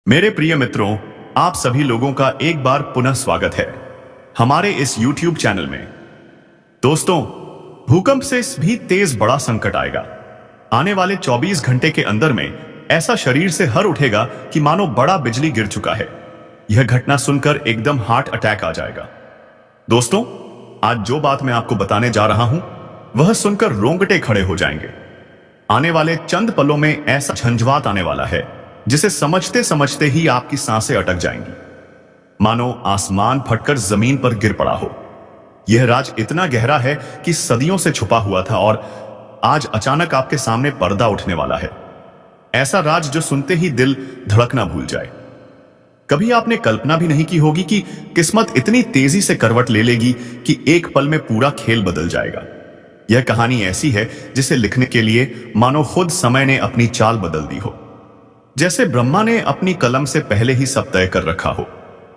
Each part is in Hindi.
मेरे प्रिय मित्रों, आप सभी लोगों का एक बार पुनः स्वागत है हमारे इस YouTube चैनल में। दोस्तों, भूकंप से भी तेज बड़ा संकट आएगा। आने वाले 24 घंटे के अंदर में ऐसा शरीर से हर उठेगा कि मानो बड़ा बिजली गिर चुका है। यह घटना सुनकर एकदम हार्ट अटैक आ जाएगा। दोस्तों, आज जो बात मैं आपको बताने जा रहा हूं, वह सुनकर रोंगटे खड़े हो जाएंगे। आने वाले चंद पलों में ऐसा झंझावात आने वाला है जिसे समझते समझते ही आपकी सांसें अटक जाएंगी, मानो आसमान फटकर जमीन पर गिर पड़ा हो। यह राज इतना गहरा है कि सदियों से छुपा हुआ था और आज अचानक आपके सामने पर्दा उठने वाला है। ऐसा राज जो सुनते ही दिल धड़कना भूल जाए। कभी आपने कल्पना भी नहीं की होगी कि किस्मत इतनी तेजी से करवट ले लेगी कि एक पल में पूरा खेल बदल जाएगा। यह कहानी ऐसी है जिसे लिखने के लिए मानो खुद समय ने अपनी चाल बदल दी हो, जैसे ब्रह्मा ने अपनी कलम से पहले ही सब तय कर रखा हो।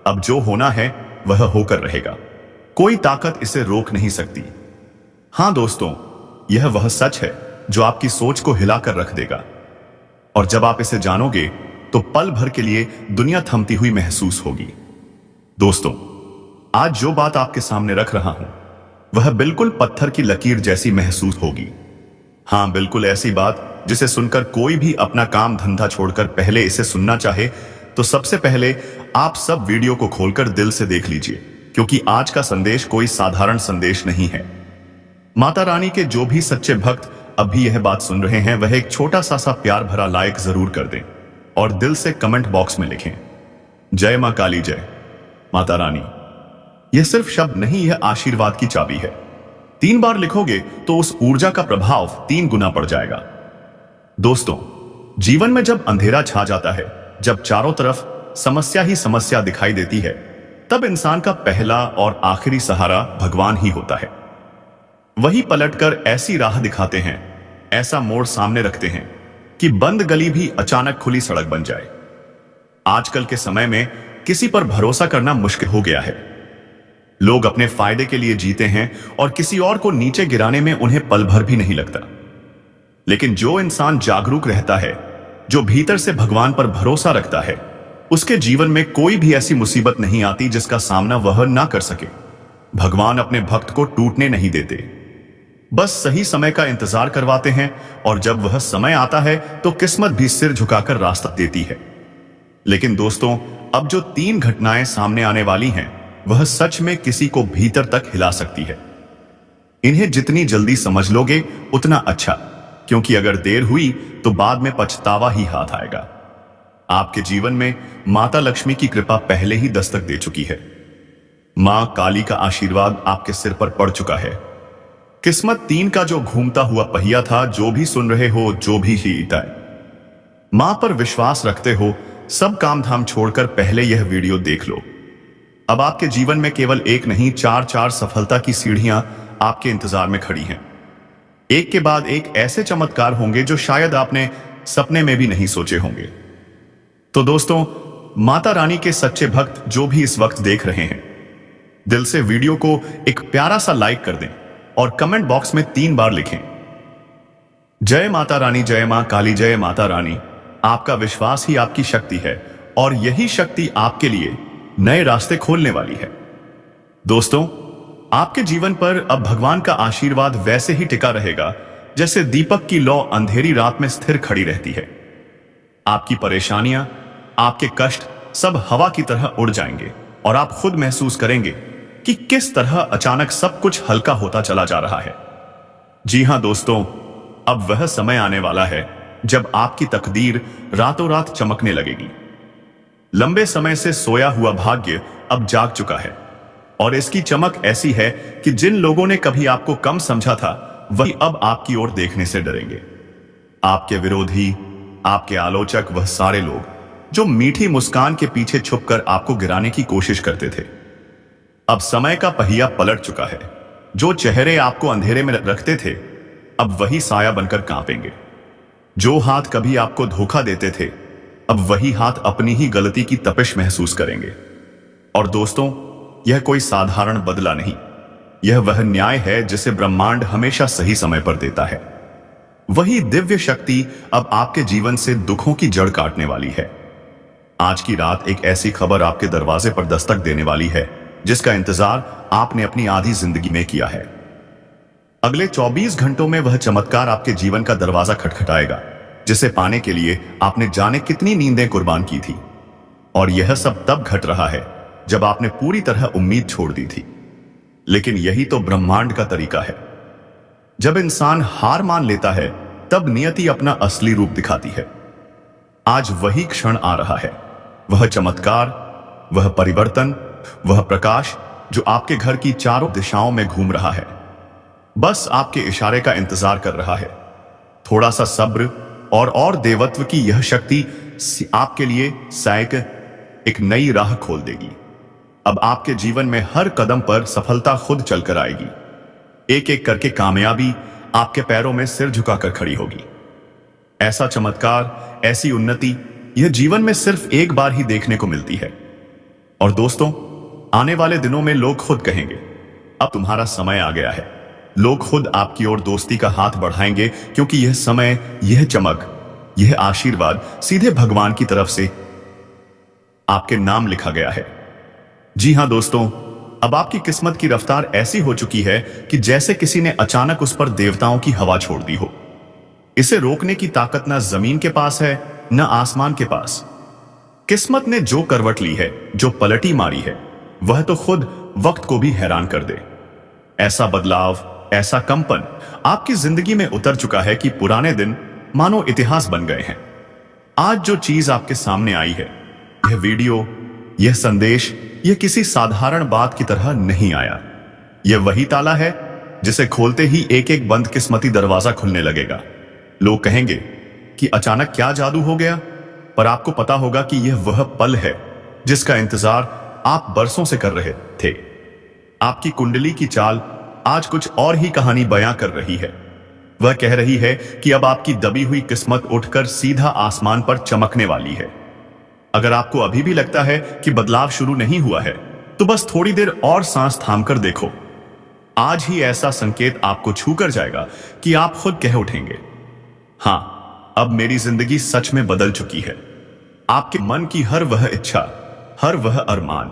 अब जो होना है वह होकर रहेगा, कोई ताकत इसे रोक नहीं सकती। हां दोस्तों, यह वह सच है जो आपकी सोच को हिलाकर रख देगा, और जब आप इसे जानोगे तो पल भर के लिए दुनिया थमती हुई महसूस होगी। दोस्तों, आज जो बात आपके सामने रख रहा हूं वह बिल्कुल पत्थर की लकीर जैसी महसूस होगी। हां, बिल्कुल ऐसी बात जिसे सुनकर कोई भी अपना काम धंधा छोड़कर पहले इसे सुनना चाहे। तो सबसे पहले आप सब वीडियो को खोलकर दिल से देख लीजिए, क्योंकि आज का संदेश कोई साधारण संदेश नहीं है। माता रानी के जो भी सच्चे भक्त अब भी यह बात सुन रहे हैं, वह एक छोटा सा प्यार भरा लाइक जरूर कर दें और दिल से कमेंट बॉक्स में लिखें, जय मां काली, जय माता रानी। यह सिर्फ शब्द नहीं, यह आशीर्वाद की चाबी है। 3 बार लिखोगे तो उस ऊर्जा का प्रभाव 3 गुना बढ़ जाएगा। दोस्तों, जीवन में जब अंधेरा छा जाता है, जब चारों तरफ समस्या ही समस्या दिखाई देती है, तब इंसान का पहला और आखिरी सहारा भगवान ही होता है। वही पलटकर ऐसी राह दिखाते हैं, ऐसा मोड़ सामने रखते हैं कि बंद गली भी अचानक खुली सड़क बन जाए। आजकल के समय में किसी पर भरोसा करना मुश्किल हो गया है। लोग अपने फायदे के लिए जीते हैं और किसी और को नीचे गिराने में उन्हें पल भर भी नहीं लगता। लेकिन जो इंसान जागरूक रहता है, जो भीतर से भगवान पर भरोसा रखता है, उसके जीवन में कोई भी ऐसी मुसीबत नहीं आती जिसका सामना वह ना कर सके। भगवान अपने भक्त को टूटने नहीं देते, बस सही समय का इंतजार करवाते हैं, और जब वह समय आता है तो किस्मत भी सिर झुकाकर रास्ता देती है। लेकिन दोस्तों, अब जो 3 घटनाएं सामने आने वाली हैं, वह सच में किसी को भीतर तक हिला सकती है। इन्हें जितनी जल्दी समझ लोगे उतना अच्छा, क्योंकि अगर देर हुई तो बाद में पछतावा ही हाथ आएगा। आपके जीवन में माता लक्ष्मी की कृपा पहले ही दस्तक दे चुकी है। मां काली का आशीर्वाद आपके सिर पर पड़ चुका है। किस्मत 3 का जो घूमता हुआ पहिया था, जो भी सुन रहे हो, जो भी जीता है, मां पर विश्वास रखते हो, सब काम धाम छोड़कर पहले यह वीडियो देख लो। अब आपके जीवन में केवल एक नहीं, 4 सफलता की सीढ़ियां आपके इंतजार में खड़ी हैं। एक के बाद एक ऐसे चमत्कार होंगे जो शायद आपने सपने में भी नहीं सोचे होंगे। तो दोस्तों, माता रानी के सच्चे भक्त जो भी इस वक्त देख रहे हैं, दिल से वीडियो को एक प्यारा सा लाइक कर दें और कमेंट बॉक्स में 3 बार लिखें, जय माता रानी, जय मां काली, जय माता रानी। आपका विश्वास ही आपकी शक्ति है, और यही शक्ति आपके लिए नए रास्ते खोलने वाली है। दोस्तों, आपके जीवन पर अब भगवान का आशीर्वाद वैसे ही टिका रहेगा जैसे दीपक की लौ अंधेरी रात में स्थिर खड़ी रहती है। आपकी परेशानियां, आपके कष्ट सब हवा की तरह उड़ जाएंगे, और आप खुद महसूस करेंगे कि किस तरह अचानक सब कुछ हल्का होता चला जा रहा है। जी हां दोस्तों, अब वह समय आने वाला है जब आपकी तकदीर रातों रात चमकने लगेगी। लंबे समय से सोया हुआ भाग्य अब जाग चुका है, और इसकी चमक ऐसी है कि जिन लोगों ने कभी आपको कम समझा था, वही अब आपकी ओर देखने से डरेंगे। आपके विरोधी, आपके आलोचक, वह सारे लोग जो मीठी मुस्कान के पीछे छुपकर आपको गिराने की कोशिश करते थे, अब समय का पहिया पलट चुका है। जो चेहरे आपको अंधेरे में रखते थे, अब वही साया बनकर कांपेंगे। जो हाथ कभी आपको धोखा देते थे, अब वही हाथ अपनी ही गलती की तपिश महसूस करेंगे। और दोस्तों, यह कोई साधारण बदला नहीं, यह वह न्याय है जिसे ब्रह्मांड हमेशा सही समय पर देता है। वही दिव्य शक्ति अब आपके जीवन से दुखों की जड़ काटने वाली है। आज की रात एक ऐसी खबर आपके दरवाजे पर दस्तक देने वाली है जिसका इंतजार आपने अपनी आधी जिंदगी में किया है। अगले 24 घंटों में वह चमत्कार आपके जीवन का दरवाजा खटखटाएगा जिसे पाने के लिए आपने जाने कितनी नींदें कुर्बान की थी। और यह सब तब घट रहा है जब आपने पूरी तरह उम्मीद छोड़ दी थी। लेकिन यही तो ब्रह्मांड का तरीका है। जब इंसान हार मान लेता है तब नियति अपना असली रूप दिखाती है। आज वही क्षण आ रहा है, वह चमत्कार, वह परिवर्तन, वह प्रकाश जो आपके घर की चारों दिशाओं में घूम रहा है, बस आपके इशारे का इंतजार कर रहा है। थोड़ा सा सब्र और देवत्व की यह शक्ति आपके लिए शायद एक नई राह खोल देगी। अब आपके जीवन में हर कदम पर सफलता खुद चलकर आएगी। एक एक करके कामयाबी आपके पैरों में सिर झुकाकर खड़ी होगी। ऐसा चमत्कार, ऐसी उन्नति यह जीवन में सिर्फ एक बार ही देखने को मिलती है। और दोस्तों, आने वाले दिनों में लोग खुद कहेंगे, अब तुम्हारा समय आ गया है। लोग खुद आपकी ओर दोस्ती का हाथ बढ़ाएंगे क्योंकि यह समय, यह चमक, यह आशीर्वाद सीधे भगवान की तरफ से आपके नाम लिखा गया है। जी हां दोस्तों, अब आपकी किस्मत की रफ्तार ऐसी हो चुकी है कि जैसे किसी ने अचानक उस पर देवताओं की हवा छोड़ दी हो। इसे रोकने की ताकत ना जमीन के पास है, न आसमान के पास। किस्मत ने जो करवट ली है, जो पलटी मारी है, वह तो खुद वक्त को भी हैरान कर दे। ऐसा बदलाव, ऐसा कंपन आपकी जिंदगी में उतर चुका है कि पुराने दिन मानो इतिहास बन गए हैं। आज जो चीज आपके सामने आई है, यह वीडियो, यह संदेश, यह किसी साधारण बात की तरह नहीं आया। यह वही ताला है जिसे खोलते ही एक एक बंद किस्मती दरवाजा खुलने लगेगा। लोग कहेंगे कि अचानक क्या जादू हो गया, पर आपको पता होगा कि यह वह पल है जिसका इंतजार आप बरसों से कर रहे थे। आपकी कुंडली की चाल आज कुछ और ही कहानी बयां कर रही है। वह कह रही है कि अब आपकी दबी हुई किस्मत उठकर सीधा आसमान पर चमकने वाली है। अगर आपको अभी भी लगता है कि बदलाव शुरू नहीं हुआ है, तो बस थोड़ी देर और सांस थामकर देखो। आज ही ऐसा संकेत आपको छू कर जाएगा कि आप खुद कह उठेंगे, हां, अब मेरी जिंदगी सच में बदल चुकी है। आपके मन की हर वह इच्छा, हर वह अरमान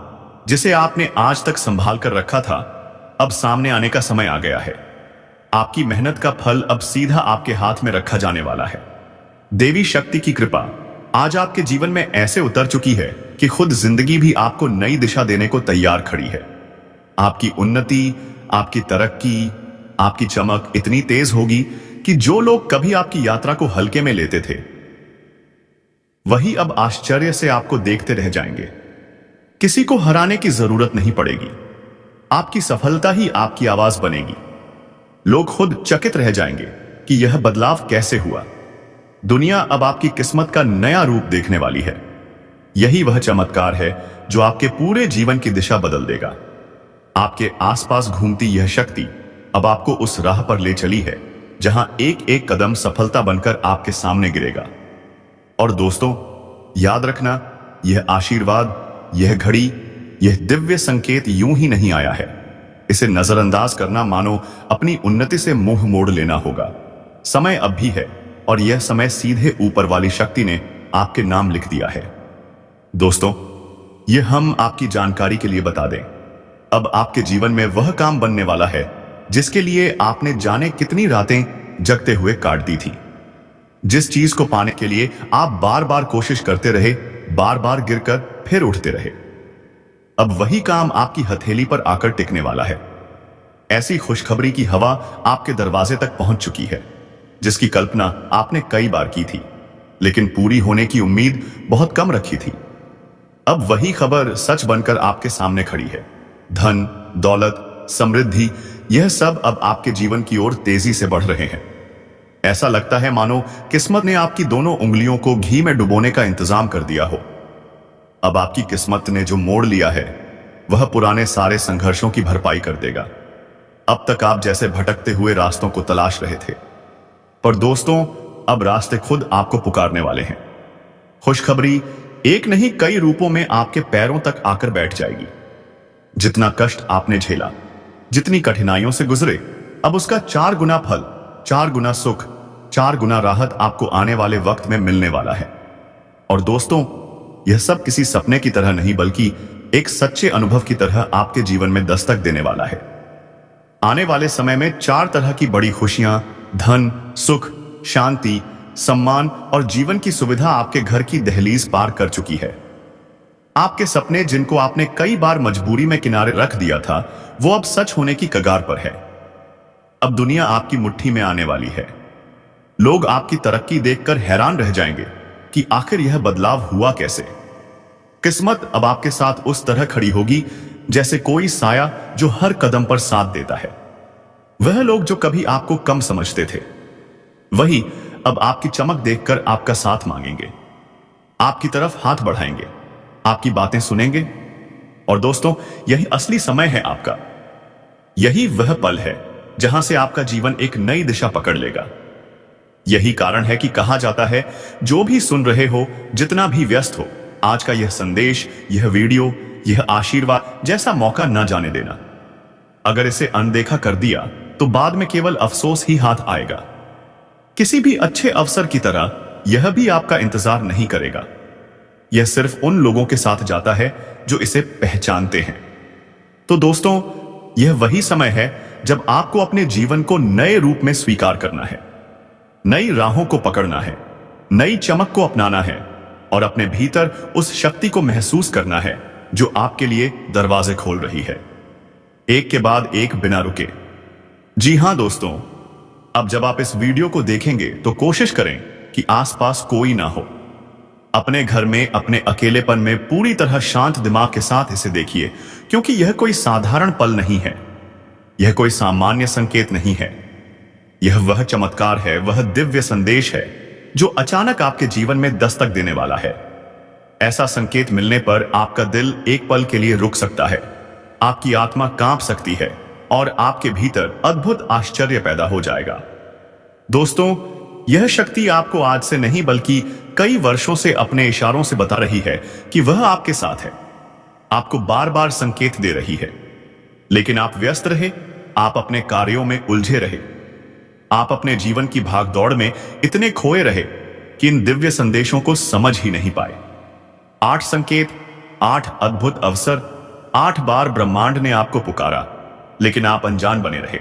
जिसे आपने आज तक संभाल कर रखा था, अब सामने आने का समय आ गया है। आपकी मेहनत का फल अब सीधा आपके हाथ में रखा जाने वाला है। देवी शक्ति की कृपा आज आपके जीवन में ऐसे उतर चुकी है कि खुद जिंदगी भी आपको नई दिशा देने को तैयार खड़ी है। आपकी उन्नति, आपकी तरक्की, आपकी चमक इतनी तेज होगी कि जो लोग कभी आपकी यात्रा को हल्के में लेते थे, वही अब आश्चर्य से आपको देखते रह जाएंगे। किसी को हराने की जरूरत नहीं पड़ेगी। आपकी सफलता ही आपकी आवाज बनेगी। लोग खुद चकित रह जाएंगे कि यह बदलाव कैसे हुआ। दुनिया अब आपकी किस्मत का नया रूप देखने वाली है। यही वह चमत्कार है जो आपके पूरे जीवन की दिशा बदल देगा। आपके आसपास घूमती यह शक्ति अब आपको उस राह पर ले चली है जहां एक एक कदम सफलता बनकर आपके सामने गिरेगा। और दोस्तों, याद रखना, यह आशीर्वाद, यह घड़ी, यह दिव्य संकेत यूं ही नहीं आया है। इसे नजरअंदाज करना मानो अपनी उन्नति से मुंह मोड़ लेना होगा। समय अब भी है और यह समय सीधे ऊपर वाली शक्ति ने आपके नाम लिख दिया है। दोस्तों, यह हम आपकी जानकारी के लिए बता दें, अब आपके जीवन में वह काम बनने वाला है जिसके लिए आपने जाने कितनी रातें जगते हुए काट दी थी। जिस चीज को पाने के लिए आप बार बार कोशिश करते रहे, बार बार गिरकर फिर उठते रहे, अब वही काम आपकी हथेली पर आकर टिकने वाला है। ऐसी खुशखबरी की हवा आपके दरवाजे तक पहुंच चुकी है जिसकी कल्पना आपने कई बार की थी, लेकिन पूरी होने की उम्मीद बहुत कम रखी थी। अब वही खबर सच बनकर आपके सामने खड़ी है। धन, दौलत, समृद्धि, यह सब अब आपके जीवन की ओर तेजी से बढ़ रहे हैं। ऐसा लगता है मानो किस्मत ने आपकी दोनों उंगलियों को घी में डुबोने का इंतजाम कर दिया हो। अब आपकी किस्मत ने जो मोड़ लिया है, वह पुराने सारे संघर्षों की भरपाई कर देगा। अब तक आप जैसे भटकते हुए रास्तों को तलाश रहे थे, पर दोस्तों, अब रास्ते खुद आपको पुकारने वाले हैं। खुशखबरी एक नहीं कई रूपों में आपके पैरों तक आकर बैठ जाएगी। जितना कष्ट आपने झेला, जितनी कठिनाइयों से गुजरे, अब उसका 4 गुना फल, 4 गुना सुख, 4 गुना राहत आपको आने वाले वक्त में मिलने वाला है। और दोस्तों, यह सब किसी सपने की तरह नहीं बल्कि एक सच्चे अनुभव की तरह आपके जीवन में दस्तक देने वाला है। आने वाले समय में 4 तरह की बड़ी खुशियां, धन, सुख, शांति, सम्मान और जीवन की सुविधा आपके घर की दहलीज पार कर चुकी है। आपके सपने जिनको आपने कई बार मजबूरी में किनारे रख दिया था, वो अब सच होने की कगार पर है। अब दुनिया आपकी मुट्ठी में आने वाली है। लोग आपकी तरक्की देखकर हैरान रह जाएंगे कि आखिर यह बदलाव हुआ कैसे। किस्मत अब आपके साथ उस तरह खड़ी होगी जैसे कोई साया जो हर कदम पर साथ देता है। वह लोग जो कभी आपको कम समझते थे, वही अब आपकी चमक देखकर आपका साथ मांगेंगे, आपकी तरफ हाथ बढ़ाएंगे, आपकी बातें सुनेंगे। और दोस्तों, यही असली समय है आपका। यही वह पल है जहां से आपका जीवन एक नई दिशा पकड़ लेगा। यही कारण है कि कहा जाता है, जो भी सुन रहे हो, जितना भी व्यस्त हो, आज का यह संदेश, यह वीडियो, यह आशीर्वाद जैसा मौका न जाने देना। अगर इसे अनदेखा कर दिया तो बाद में केवल अफसोस ही हाथ आएगा। किसी भी अच्छे अवसर की तरह यह भी आपका इंतजार नहीं करेगा। यह सिर्फ उन लोगों के साथ जाता है जो इसे पहचानते हैं। तो दोस्तों, यह वही समय है जब आपको अपने जीवन को नए रूप में स्वीकार करना है, नई राहों को पकड़ना है, नई चमक को अपनाना है और अपने भीतर उस शक्ति को महसूस करना है जो आपके लिए दरवाजे खोल रही है, एक के बाद एक बिना रुके। जी हां दोस्तों, अब जब आप इस वीडियो को देखेंगे तो कोशिश करें कि आसपास कोई ना हो। अपने घर में, अपने अकेलेपन में पूरी तरह शांत दिमाग के साथ इसे देखिए, क्योंकि यह कोई साधारण पल नहीं है, यह कोई सामान्य संकेत नहीं है। यह वह चमत्कार है, वह दिव्य संदेश है जो अचानक आपके जीवन में दस्तक देने वाला है। ऐसा संकेत मिलने पर आपका दिल एक पल के लिए रुक सकता है, आपकी आत्मा कांप सकती है और आपके भीतर अद्भुत आश्चर्य पैदा हो जाएगा। दोस्तों, यह शक्ति आपको आज से नहीं बल्कि कई वर्षों से अपने इशारों से बता रही है कि वह आपके साथ है, आपको बार बार संकेत दे रही है। लेकिन आप व्यस्त रहे, आप अपने कार्यों में उलझे रहे, आप अपने जीवन की भागदौड़ में इतने खोए रहे कि इन दिव्य संदेशों को समझ ही नहीं पाए। 8 संकेत, 8 अद्भुत अवसर, 8 बार ब्रह्मांड ने आपको पुकारा, लेकिन आप अनजान बने रहे।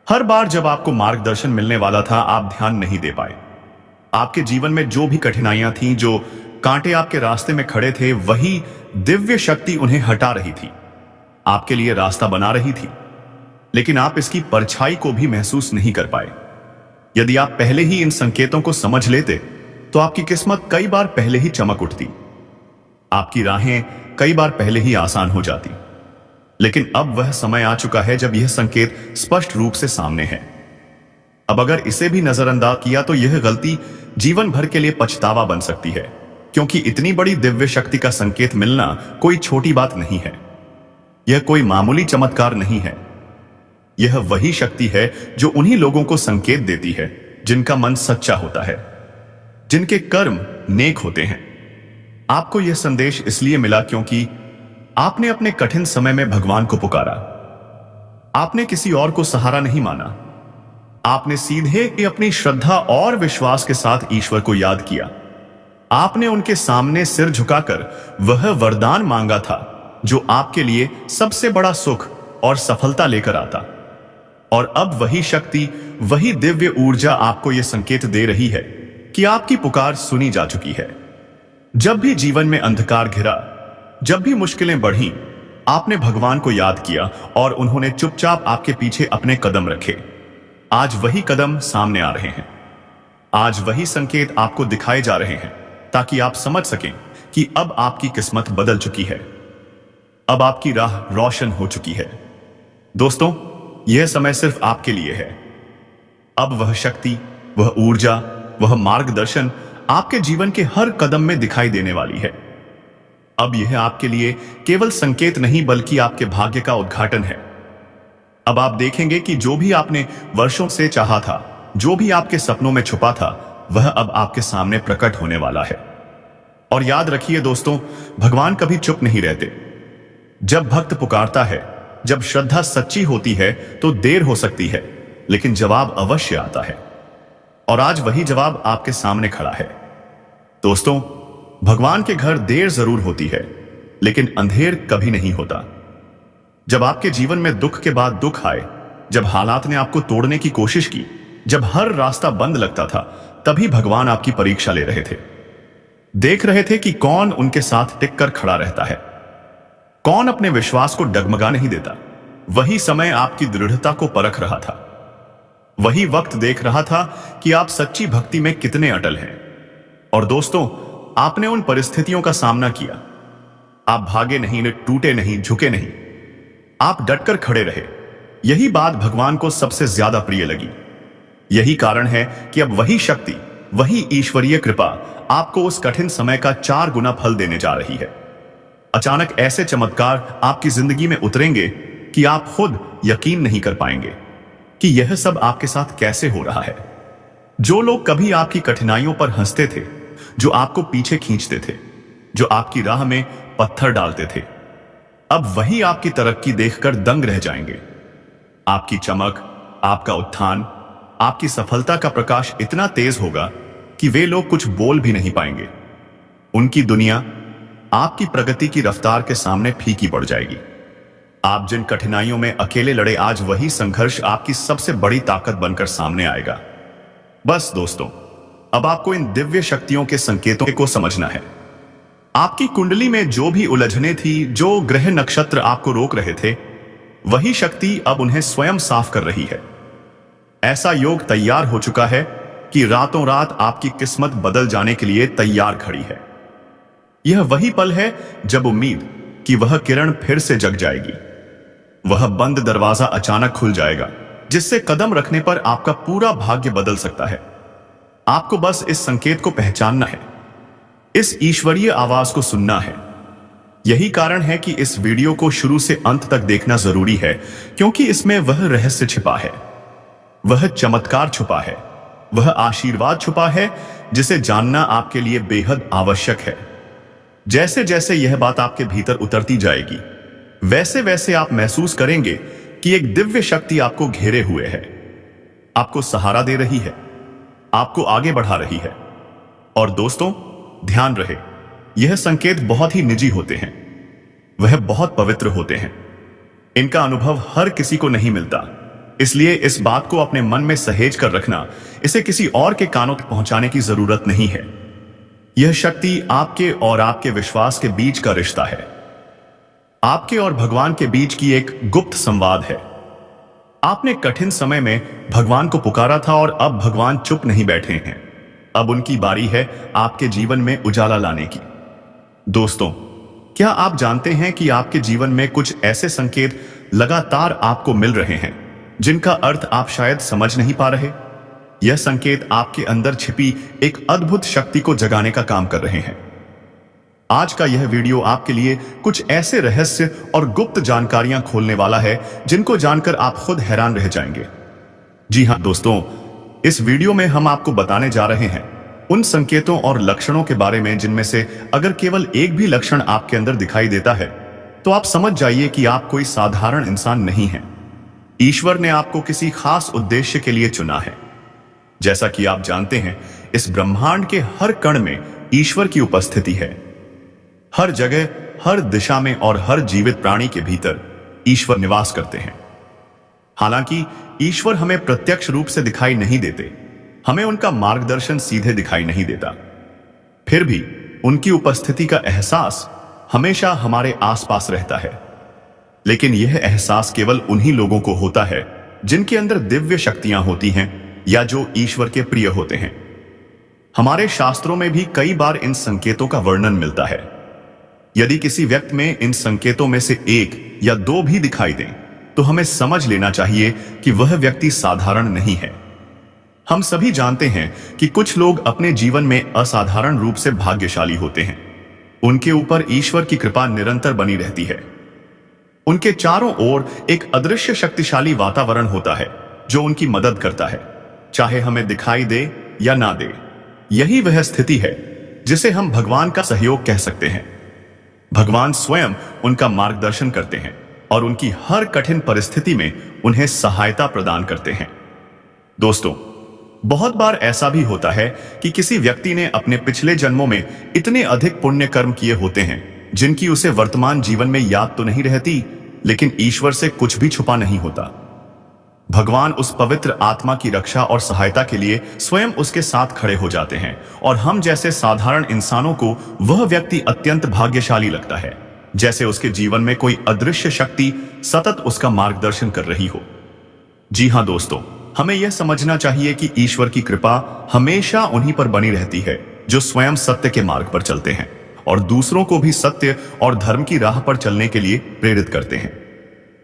हर बार जब आपको मार्गदर्शन मिलने वाला था, आप ध्यान नहीं दे पाए। आपके जीवन में जो भी कठिनाइयां थीं, जो कांटे आपके रास्ते में खड़े थे, वही दिव्य शक्ति उन्हें हटा रही थी, आपके लिए रास्ता बना रही थी। लेकिन आप इसकी परछाई को भी महसूस नहीं कर पाए। यदि आप पहले ही इन संकेतों को समझ लेते तो आपकी किस्मत कई बार पहले ही चमक उठती, आपकी राहें कई बार पहले ही आसान हो जाती। लेकिन अब वह समय आ चुका है जब यह संकेत स्पष्ट रूप से सामने है। अब अगर इसे भी नजरअंदाज किया तो यह गलती जीवन भर के लिए पछतावा बन सकती है, क्योंकि इतनी बड़ी दिव्य शक्ति का संकेत मिलना कोई छोटी बात नहीं है। यह कोई मामूली चमत्कार नहीं है। यह वही शक्ति है जो उन्हीं लोगों को संकेत देती है जिनका मन सच्चा होता है, जिनके कर्म नेक होते हैं। आपको यह संदेश इसलिए मिला क्योंकि आपने अपने कठिन समय में भगवान को पुकारा। आपने किसी और को सहारा नहीं माना। आपने सीधे अपनी श्रद्धा और विश्वास के साथ ईश्वर को याद किया। आपने उनके सामने सिर झुकाकर वह वरदान मांगा था जो आपके लिए सबसे बड़ा सुख और सफलता लेकर आता। और अब वही शक्ति, वही दिव्य ऊर्जा आपको यह संकेत दे रही है कि आपकी पुकार सुनी जा चुकी है। जब भी जीवन में अंधकार घिरा, जब भी मुश्किलें बढ़ी, आपने भगवान को याद किया और उन्होंने चुपचाप आपके पीछे अपने कदम रखे। आज वही कदम सामने आ रहे हैं। आज वही संकेत आपको दिखाए जा रहे हैं ताकि आप समझ सकें कि अब आपकी किस्मत बदल चुकी है, अब आपकी राह रोशन हो चुकी है। दोस्तों, यह समय सिर्फ आपके लिए है। अब वह शक्ति, वह ऊर्जा, वह मार्गदर्शन आपके जीवन के हर कदम में दिखाई देने वाली है। अब यह आपके लिए केवल संकेत नहीं बल्कि आपके भाग्य का उद्घाटन है। अब आप देखेंगे कि जो भी आपने वर्षों से चाहा था, जो भी आपके सपनों में छुपा था, वह अब आपके सामने प्रकट होने वाला है। और याद रखिए दोस्तों, भगवान कभी चुप नहीं रहते। जब भक्त पुकारता है, जब श्रद्धा सच्ची होती है तो देर हो सकती है, लेकिन जवाब अवश्य आता है। और आज वही जवाब आपके सामने खड़ा है। दोस्तों, भगवान के घर देर जरूर होती है, लेकिन अंधेर कभी नहीं होता। जब आपके जीवन में दुख के बाद दुख आए, जब हालात ने आपको तोड़ने की कोशिश की, जब हर रास्ता बंद लगता था, तभी भगवान आपकी परीक्षा ले रहे थे। देख रहे थे कि कौन उनके साथ टिक कर खड़ा रहता है, कौन अपने विश्वास को डगमगा नहीं देता। वही समय आपकी दृढ़ता को परख रहा था। वही वक्त देख रहा था कि आप सच्ची भक्ति में कितने अटल हैं। और दोस्तों, आपने उन परिस्थितियों का सामना किया। आप भागे नहीं, टूटे नहीं, झुके नहीं, आप डटकर खड़े रहे। यही बात भगवान को सबसे ज्यादा प्रिय लगी। यही कारण है कि अब वही शक्ति, वही ईश्वरीय कृपा आपको उस कठिन समय का 4 गुना फल देने जा रही है। अचानक ऐसे चमत्कार आपकी जिंदगी में उतरेंगे कि आप खुद यकीन नहीं कर पाएंगे कि यह सब आपके साथ कैसे हो रहा है। जो लोग कभी आपकी कठिनाइयों पर हंसते थे, जो आपको पीछे खींचते थे, जो आपकी राह में पत्थर डालते थे, अब वही आपकी तरक्की देखकर दंग रह जाएंगे। आपकी चमक, आपका उत्थान, आपकी सफलता का प्रकाश इतना तेज होगा कि वे लोग कुछ बोल भी नहीं पाएंगे। उनकी दुनिया आपकी प्रगति की रफ्तार के सामने फीकी पड़ जाएगी। आप जिन कठिनाइयों में अकेले लड़े, आज वही संघर्ष आपकी सबसे बड़ी ताकत बनकर सामने आएगा। बस दोस्तों, अब आपको इन दिव्य शक्तियों के संकेतों को समझना है। आपकी कुंडली में जो भी उलझने थी, जो ग्रह नक्षत्र आपको रोक रहे थे, वही शक्ति अब उन्हें स्वयं साफ कर रही है। ऐसा योग तैयार हो चुका है कि रातों रात आपकी किस्मत बदल जाने के लिए तैयार खड़ी है। यह वही पल है जब उम्मीद कि वह किरण फिर से जग जाएगी। वह बंद दरवाजा अचानक खुल जाएगा, जिससे कदम रखने पर आपका पूरा भाग्य बदल सकता है। आपको बस इस संकेत को पहचानना है, इस ईश्वरीय आवाज को सुनना है। यही कारण है कि इस वीडियो को शुरू से अंत तक देखना जरूरी है, क्योंकि इसमें वह रहस्य छिपा है, वह चमत्कार छुपा है, वह आशीर्वाद छुपा है जिसे जानना आपके लिए बेहद आवश्यक है। जैसे जैसे यह बात आपके भीतर उतरती जाएगी, वैसे वैसे आप महसूस करेंगे कि एक दिव्य शक्ति आपको घेरे हुए है, आपको सहारा दे रही है, आपको आगे बढ़ा रही है। और दोस्तों, ध्यान रहे, यह संकेत बहुत ही निजी होते हैं, वह बहुत पवित्र होते हैं। इनका अनुभव हर किसी को नहीं मिलता, इसलिए इस बात को अपने मन में सहेज कर रखना। इसे किसी और के कानों तक पहुंचाने की जरूरत नहीं है। यह शक्ति आपके और आपके विश्वास के बीच का रिश्ता है, आपके और भगवान के बीच की एक गुप्त संवाद है। आपने कठिन समय में भगवान को पुकारा था और अब भगवान चुप नहीं बैठे हैं। अब उनकी बारी है आपके जीवन में उजाला लाने की। दोस्तों, क्या आप जानते हैं कि आपके जीवन में कुछ ऐसे संकेत लगातार आपको मिल रहे हैं जिनका अर्थ आप शायद समझ नहीं पा रहे? यह संकेत आपके अंदर छिपी एक अद्भुत शक्ति को जगाने का काम कर रहे हैं। आज का यह वीडियो आपके लिए कुछ ऐसे रहस्य और गुप्त जानकारियां खोलने वाला है जिनको जानकर आप खुद हैरान रह जाएंगे। जी हां दोस्तों, इस वीडियो में हम आपको बताने जा रहे हैं उन संकेतों और लक्षणों के बारे में जिनमें से अगर केवल एक भी लक्षण आपके अंदर दिखाई देता है तो आप समझ जाइए कि आप कोई साधारण इंसान नहीं हैं। ईश्वर ने आपको किसी खास उद्देश्य के लिए चुना है। जैसा कि आप जानते हैं, इस ब्रह्मांड के हर कण में ईश्वर की उपस्थिति है। हर जगह, हर दिशा में और हर जीवित प्राणी के भीतर ईश्वर निवास करते हैं। हालांकि ईश्वर हमें प्रत्यक्ष रूप से दिखाई नहीं देते, हमें उनका मार्गदर्शन सीधे दिखाई नहीं देता, फिर भी उनकी उपस्थिति का एहसास हमेशा हमारे आसपास रहता है। लेकिन यह एहसास केवल उन्हीं लोगों को होता है जिनके अंदर दिव्य शक्तियां होती हैं या जो ईश्वर के प्रिय होते हैं। हमारे शास्त्रों में भी कई बार इन संकेतों का वर्णन मिलता है। यदि किसी व्यक्ति में इन संकेतों में से एक या दो भी दिखाई दें तो हमें समझ लेना चाहिए कि वह व्यक्ति साधारण नहीं है। हम सभी जानते हैं कि कुछ लोग अपने जीवन में असाधारण रूप से भाग्यशाली होते हैं। उनके ऊपर ईश्वर की कृपा निरंतर बनी रहती है। उनके चारों ओर एक अदृश्य शक्तिशाली वातावरण होता है जो उनकी मदद करता है, चाहे हमें दिखाई दे या ना दे। यही वह स्थिति है जिसे हम भगवान का सहयोग कह सकते हैं। भगवान स्वयं उनका मार्गदर्शन करते हैं और उनकी हर कठिन परिस्थिति में उन्हें सहायता प्रदान करते हैं। दोस्तों, बहुत बार ऐसा भी होता है कि किसी व्यक्ति ने अपने पिछले जन्मों में इतने अधिक पुण्य कर्म किए होते हैं जिनकी उसे वर्तमान जीवन में याद तो नहीं रहती, लेकिन ईश्वर से कुछ भी छुपा नहीं होता। भगवान उस पवित्र आत्मा की रक्षा और सहायता के लिए स्वयं उसके साथ खड़े हो जाते हैं और हम जैसे साधारण इंसानों को वह व्यक्ति अत्यंत भाग्यशाली लगता है, जैसे उसके जीवन में कोई अदृश्य शक्ति सतत उसका मार्गदर्शन कर रही हो। जी हाँ दोस्तों, हमें यह समझना चाहिए कि ईश्वर की कृपा हमेशा उन्हीं पर बनी रहती है जो स्वयं सत्य के मार्ग पर चलते हैं और दूसरों को भी सत्य और धर्म की राह पर चलने के लिए प्रेरित करते हैं।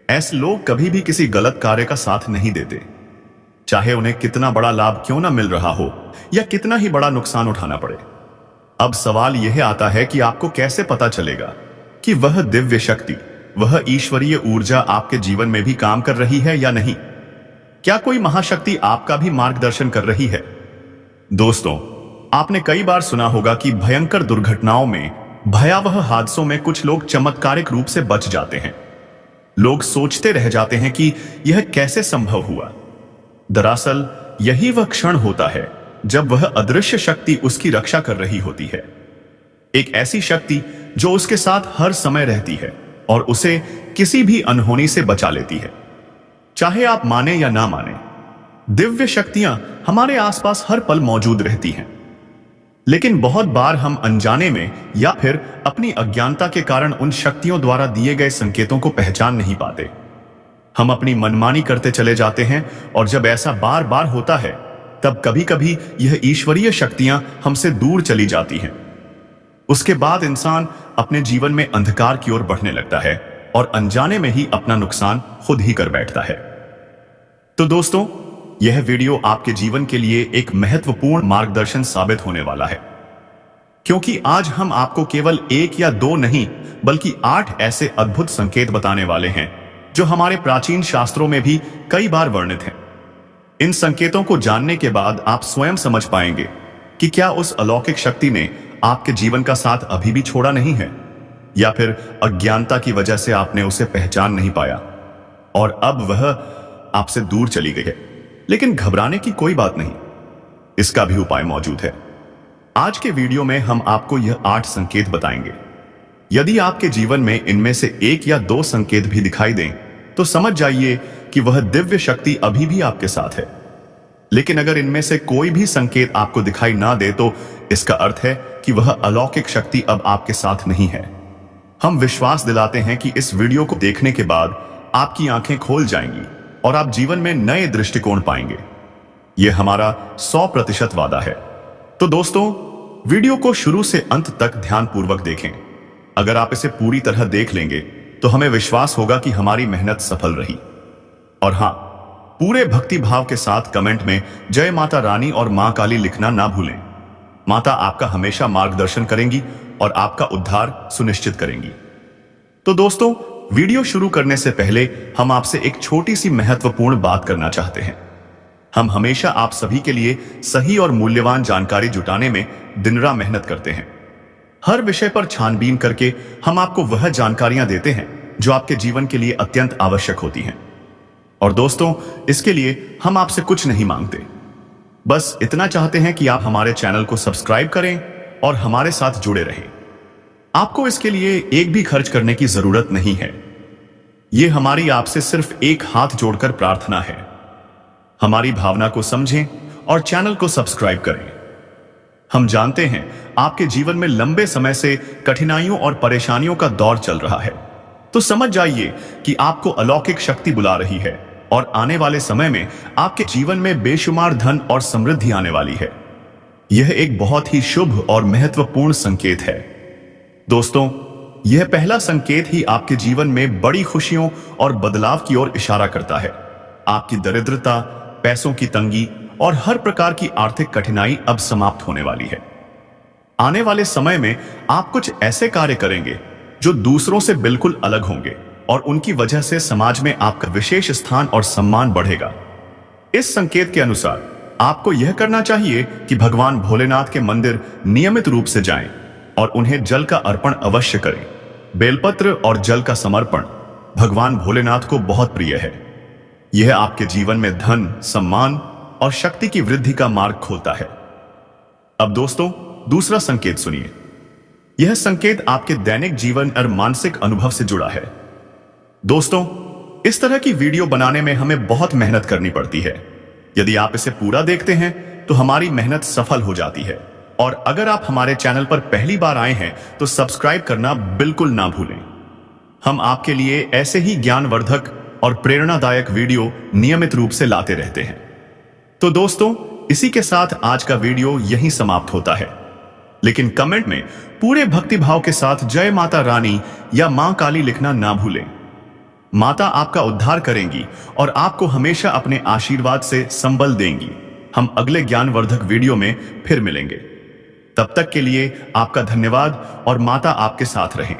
ऐसे लोग कभी भी किसी गलत कार्य का साथ नहीं देते, चाहे उन्हें कितना बड़ा लाभ क्यों ना मिल रहा हो या कितना ही बड़ा नुकसान उठाना पड़े। अब सवाल यह आता है कि आपको कैसे पता चलेगा कि वह दिव्य शक्ति, वह ईश्वरीय ऊर्जा आपके जीवन में भी काम कर रही है या नहीं। क्या कोई महाशक्ति आपका भी मार्गदर्शन कर रही है? दोस्तों, आपने कई बार सुना होगा कि भयंकर दुर्घटनाओं में, भयावह हादसों में कुछ लोग चमत्कारिक रूप से बच जाते हैं। लोग सोचते रह जाते हैं कि यह कैसे संभव हुआ। दरअसल यही वह क्षण होता है जब वह अदृश्य शक्ति उसकी रक्षा कर रही होती है। एक ऐसी शक्ति जो उसके साथ हर समय रहती है और उसे किसी भी अनहोनी से बचा लेती है। चाहे आप माने या ना माने, दिव्य शक्तियां हमारे आसपास हर पल मौजूद रहती हैं। लेकिन बहुत बार हम अनजाने में या फिर अपनी अज्ञानता के कारण उन शक्तियों द्वारा दिए गए संकेतों को पहचान नहीं पाते। हम अपनी मनमानी करते चले जाते हैं और जब ऐसा बार बार होता है तब कभी कभी यह ईश्वरीय शक्तियां हमसे दूर चली जाती हैं। उसके बाद इंसान अपने जीवन में अंधकार की ओर बढ़ने लगता है और अनजाने में ही अपना नुकसान खुद ही कर बैठता है। तो दोस्तों, यह वीडियो आपके जीवन के लिए एक महत्वपूर्ण मार्गदर्शन साबित होने वाला है, क्योंकि आज हम आपको केवल 1 या 2 नहीं बल्कि 8 ऐसे अद्भुत संकेत बताने वाले हैं जो हमारे प्राचीन शास्त्रों में भी कई बार वर्णित हैं। इन संकेतों को जानने के बाद आप स्वयं समझ पाएंगे कि क्या उस अलौकिक शक्ति ने आपके जीवन का साथ अभी भी छोड़ा नहीं है, या फिर अज्ञानता की वजह से आपने उसे पहचान नहीं पाया और अब वह आपसे दूर चली गई है। लेकिन घबराने की कोई बात नहीं, इसका भी उपाय मौजूद है। आज के वीडियो में हम आपको यह 8 संकेत बताएंगे। यदि आपके जीवन में इनमें से 1 या 2 संकेत भी दिखाई दें तो समझ जाइए कि वह दिव्य शक्ति अभी भी आपके साथ है। लेकिन अगर इनमें से कोई भी संकेत आपको दिखाई ना दे तो इसका अर्थ है कि वह अलौकिक शक्ति अब आपके साथ नहीं है। हम विश्वास दिलाते हैं कि इस वीडियो को देखने के बाद आपकी आंखें खोल जाएंगी और आप जीवन में नए दृष्टिकोण पाएंगे। यह हमारा 100% वादा है। तो दोस्तों, वीडियो को शुरू से अंत तक ध्यानपूर्वक देखें। अगर आप इसे पूरी तरह देख लेंगे तो हमें विश्वास होगा कि हमारी मेहनत सफल रही। और हां, पूरे भक्ति भाव के साथ कमेंट में जय माता रानी और मां काली लिखना ना भूलें। माता आपका हमेशा मार्गदर्शन करेंगी और आपका उद्धार सुनिश्चित करेंगी। तो दोस्तों, वीडियो शुरू करने से पहले हम आपसे एक छोटी सी महत्वपूर्ण बात करना चाहते हैं। हम हमेशा आप सभी के लिए सही और मूल्यवान जानकारी जुटाने में दिन रात मेहनत करते हैं। हर विषय पर छानबीन करके हम आपको वह जानकारियां देते हैं जो आपके जीवन के लिए अत्यंत आवश्यक होती हैं। और दोस्तों, इसके लिए हम आपसे कुछ नहीं मांगते, बस इतना चाहते हैं कि आप हमारे चैनल को सब्सक्राइब करें और हमारे साथ जुड़े रहें। आपको इसके लिए एक भी खर्च करने की जरूरत नहीं है। यह हमारी आपसे सिर्फ एक हाथ जोड़कर प्रार्थना है। हमारी भावना को समझें और चैनल को सब्सक्राइब करें। हम जानते हैं आपके जीवन में लंबे समय से कठिनाइयों और परेशानियों का दौर चल रहा है, तो समझ जाइए कि आपको अलौकिक शक्ति बुला रही है और आने वाले समय में आपके जीवन में बेशुमार धन और समृद्धि आने वाली है। यह एक बहुत ही शुभ और महत्वपूर्ण संकेत है। दोस्तों, यह पहला संकेत ही आपके जीवन में बड़ी खुशियों और बदलाव की ओर इशारा करता है। आपकी दरिद्रता, पैसों की तंगी और हर प्रकार की आर्थिक कठिनाई अब समाप्त होने वाली है। आने वाले समय में आप कुछ ऐसे कार्य करेंगे जो दूसरों से बिल्कुल अलग होंगे और उनकी वजह से समाज में आपका विशेष स्थान और सम्मान बढ़ेगा। इस संकेत के अनुसार आपको यह करना चाहिए कि भगवान भोलेनाथ के मंदिर नियमित रूप से जाएं और उन्हें जल का अर्पण अवश्य करें। बेलपत्र और जल का समर्पण भगवान भोलेनाथ को बहुत प्रिय है। यह आपके जीवन में धन, सम्मान और शक्ति की वृद्धि का मार्ग खोलता है। अब दोस्तों, दूसरा संकेत सुनिए। यह संकेत आपके दैनिक जीवन और मानसिक अनुभव से जुड़ा है। दोस्तों, इस तरह की वीडियो बनाने में हमें बहुत मेहनत करनी पड़ती है। यदि आप इसे पूरा देखते हैं तो हमारी मेहनत सफल हो जाती है। और अगर आप हमारे चैनल पर पहली बार आए हैं तो सब्सक्राइब करना बिल्कुल ना भूलें। हम आपके लिए ऐसे ही ज्ञानवर्धक और प्रेरणादायक वीडियो नियमित रूप से लाते रहते हैं। तो दोस्तों, इसी के साथ आज का वीडियो यहीं समाप्त होता है। लेकिन कमेंट में पूरे भक्तिभाव के साथ जय माता रानी या मां काली लिखना ना भूलें। माता आपका उद्धार करेंगी और आपको हमेशा अपने आशीर्वाद से संबल देंगी। हम अगले ज्ञानवर्धक वीडियो में फिर मिलेंगे। तब तक के लिए आपका धन्यवाद और माता आपके साथ रहें।